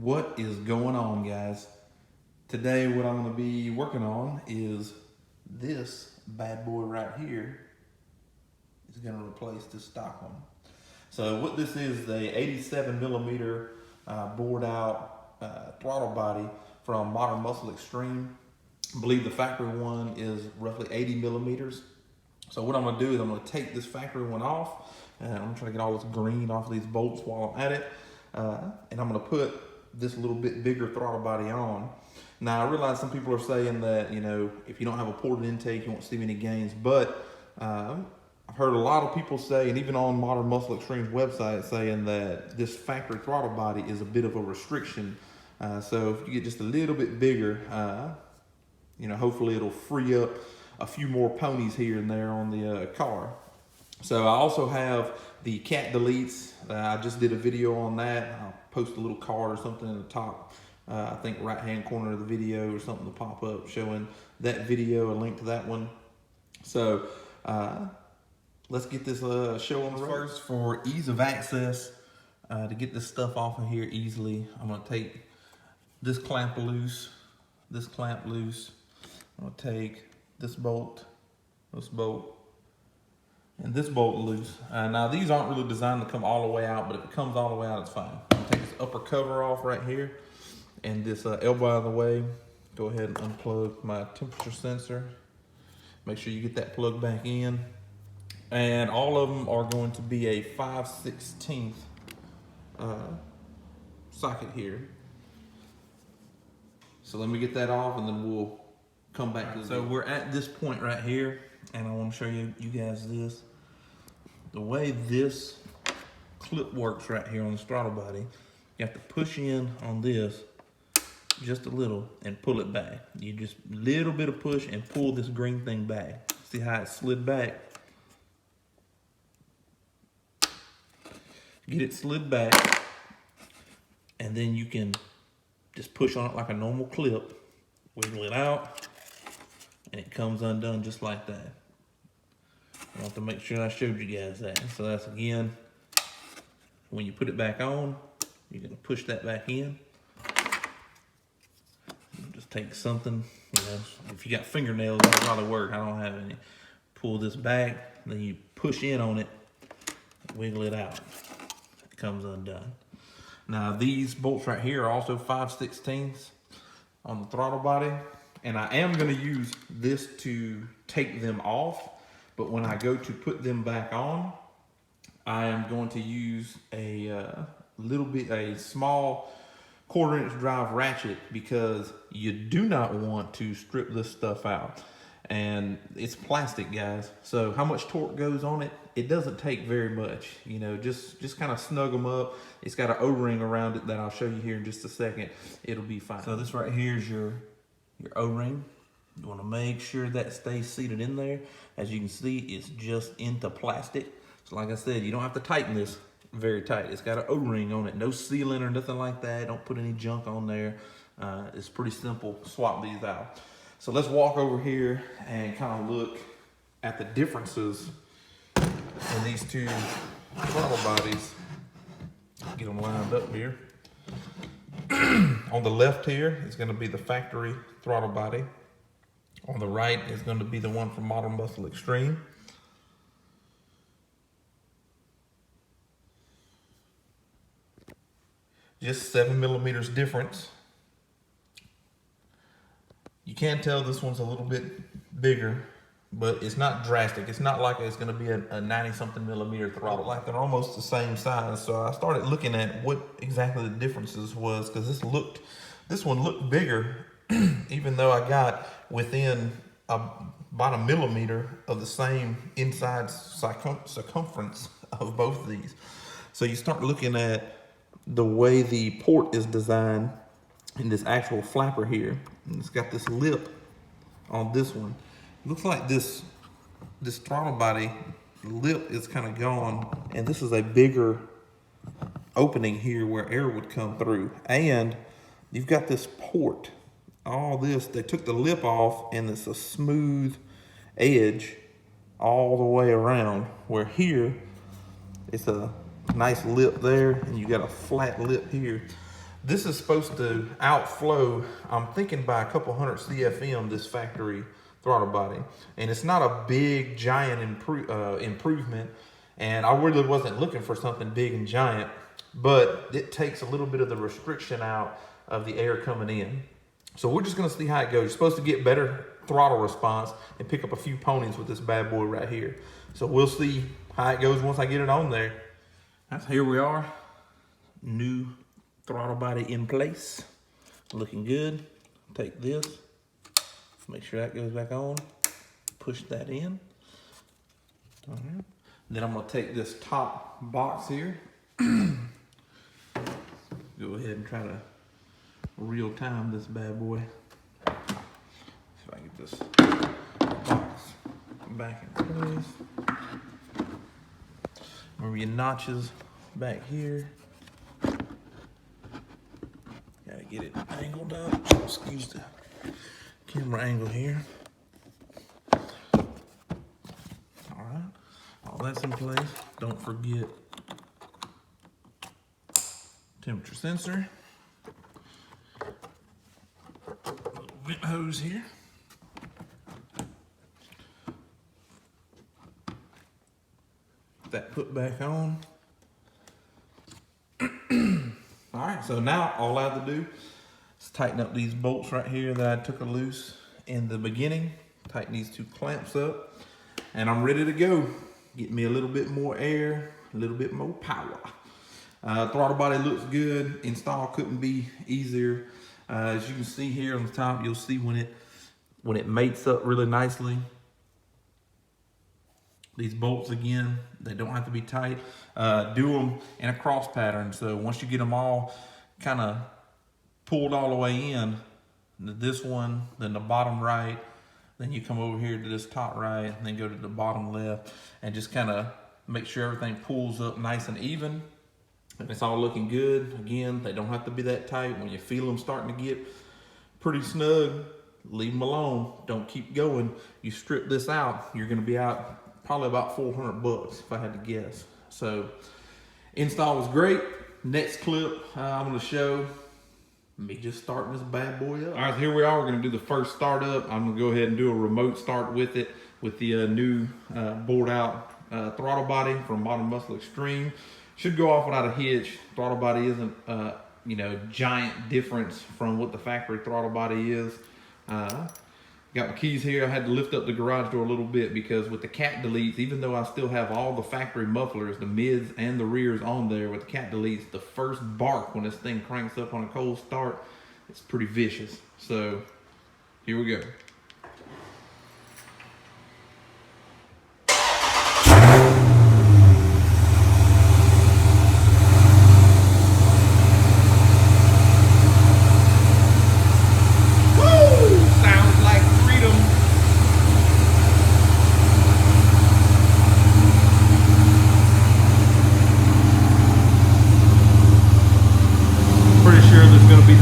What is going on, guys? Today what I'm going to be working on is this bad boy right here is going to replace this stock one. So what this is a 87 millimeter bored out throttle body from Modern Muscle Extreme. I believe the factory one is roughly 80 millimeters. So what I'm going to do is I'm going to take this factory one off, and I'm going to try to get all this green off of these bolts while I'm at it, and I'm going to put this little bit bigger throttle body on. Now I realize some people are saying that, you know, if you don't have a ported intake you won't see any gains, but I've heard a lot of people say, and even on Modern Muscle Extreme's website, saying that this factory throttle body is a bit of a restriction. So if you get just a little bit bigger, you know, hopefully it'll free up a few more ponies here and there on the car. So I also have the cat deletes. I just did a video on that. I'll post a little card or something in the top, I think right hand corner of the video, or something to pop up showing that video, a link to that one. So let's get this show on the road. First, for ease of access, to get this stuff off of here easily, I'm going to take this clamp loose, I'm going to take this bolt, and this bolt loose. Now these aren't really designed to come all the way out, but if it comes all the way out, it's fine. I'm gonna take this upper cover off right here, and this elbow out of the way. Go ahead and unplug my temperature sensor. Make sure you get that plugged back in. And all of them are going to be a 5/16 socket here. So let me get that off, and then we'll come back to this. So we're at this point right here, and I want to show you guys this. The way this clip works right here on the throttle body, you have to push in on this just a little and pull it back. You just little bit of push and pull this green thing back. See how it slid back? Get it slid back, and then you can just push on it like a normal clip, wiggle it out, and it comes undone just like that. I want to make sure I showed you guys that. So that's, again, when you put it back on, you're going to push that back in. Just take something, you know, if you got fingernails, that'll probably work. I don't have any. Pull this back, then you push in on it, wiggle it out. It comes undone. Now these bolts right here are also 5/16 on the throttle body, and I am going to use this to take them off, but when I go to put them back on, I am going to use a small 1/4 inch drive ratchet, because you do not want to strip this stuff out. And it's plastic, guys. So how much torque goes on it? It doesn't take very much. You know, just kind of snug them up. It's got an O-ring around it that I'll show you here in just a second. It'll be fine. So this right here is your O-ring. You want to make sure that stays seated in there. As you can see, it's just into plastic. So like I said, you don't have to tighten this very tight. It's got an O-ring on it. No sealant or nothing like that. Don't put any junk on there. It's pretty simple. Swap these out. So let's walk over here and kind of look at the differences in these two throttle bodies. Get them lined up here. On the left here is going to be the factory throttle body. On the right is going to be the one from Modern Muscle Extreme. Just 7 millimeters difference. You can tell this one's a little bit bigger, but it's not drastic. It's not like it's going to be a 90-something millimeter throttle. Like they're almost the same size. So I started looking at what exactly the differences was, because this one looked bigger, even though I got within about a millimeter of the same inside circumference of both of these. So you start looking at the way the port is designed in this actual flapper here. And it's got this lip on this one. It looks like this throttle body lip is kind of gone, and this is a bigger opening here where air would come through. And you've got this port. All this, they took the lip off, and it's a smooth edge all the way around, where here it's a nice lip there, and you got a flat lip here. This is supposed to outflow, I'm thinking by a couple hundred CFM, this factory throttle body. And it's not a big, giant improvement. And I really wasn't looking for something big and giant, but it takes a little bit of the restriction out of the air coming in. So we're just gonna see how it goes. You're supposed to get better throttle response and pick up a few ponies with this bad boy right here. So we'll see how it goes once I get it on there. Here we are, new throttle body in place, looking good. Take this, make sure that goes back on, push that in. All right. Then I'm gonna take this top box here, go ahead and try to real time this bad boy. See if I can get this box back in place. Remember your notches back here. Gotta get it angled up. Excuse the camera angle here. Alright, all that's in place. Don't forget temperature sensor. Little vent hose here. That put back on. All right, so now all I have to do is tighten up these bolts right here that I took loose in the beginning. Tighten these two clamps up, and I'm ready to go. Get me a little bit more air, a little bit more power. Throttle body looks good. Install couldn't be easier. As you can see here on the top, you'll see when it mates up really nicely. These bolts, again, they don't have to be tight. Do them in a cross pattern. So once you get them all kind of pulled all the way in, this one, then the bottom right, then you come over here to this top right, and then go to the bottom left, and just kind of make sure everything pulls up nice and even. And it's all looking good. Again, they don't have to be that tight. When you feel them starting to get pretty snug, leave them alone. Don't keep going. You strip this out, you're gonna be out probably about 400 bucks if I had to guess. So install was great. Next clip I'm gonna show me just starting this bad boy up. All right, here we are. We're gonna do the first start up. I'm gonna go ahead and do a remote start with it with the new bored out throttle body from Modern Muscle Extreme. Should go off without a hitch. Throttle body isn't you know, giant difference from what the factory throttle body is. Got my keys here. I had to lift up the garage door a little bit because with the cat deletes, even though I still have all the factory mufflers, the mids and the rears on there with the cat deletes, the first bark when this thing cranks up on a cold start, it's pretty vicious. So here we go.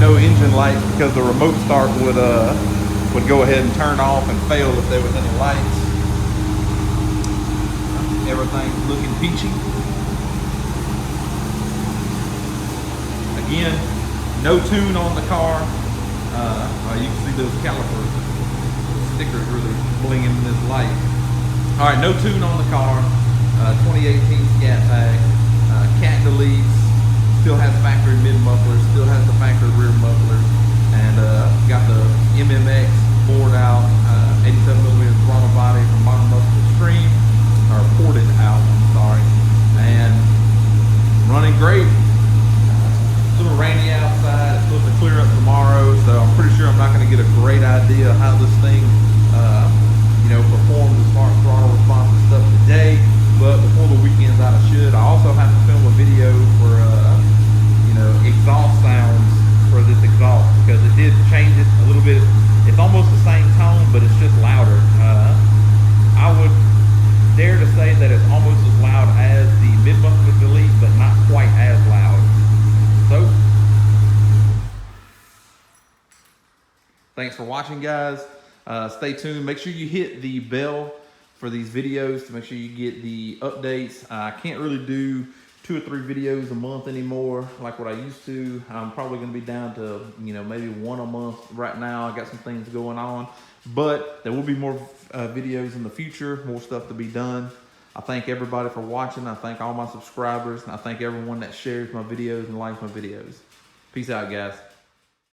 No engine lights because the remote start would go ahead and turn off and fail if there was any lights. Everything's looking peachy. Again, no tune on the car. You can see those caliper stickers really blinging in this light. All right, no tune on the car. 2018 scatpack, cat deletes. Still has factory mid muffler, still has the factory rear muffler, and got the MMX bored out 87mm throttle body from Modern Muscle Extreme, or ported out, I'm sorry, and running great. A little rainy outside, it's supposed to clear up tomorrow, so I'm pretty sure I'm not going to get a great idea of how this thing you know, performs as far as throttle response and stuff today, but before the weekend's out I should. I also have to film a video for you know, exhaust sounds for this exhaust because it did change it a little bit. It's almost the same tone, but it's just louder. I would dare to say that it's almost as loud as the mid-muffler delete, but not quite as loud. So, thanks for watching, guys. Stay tuned. Make sure you hit the bell for these videos to make sure you get the updates. I can't really do 2 or 3 videos a month anymore like what I used to. I'm probably going to be down to, you know, maybe 1 a month right now. I got some things going on, but there will be more videos in the future, more stuff to be done. I thank everybody for watching. I thank all my subscribers. And I thank everyone that shares my videos and likes my videos. Peace out, guys.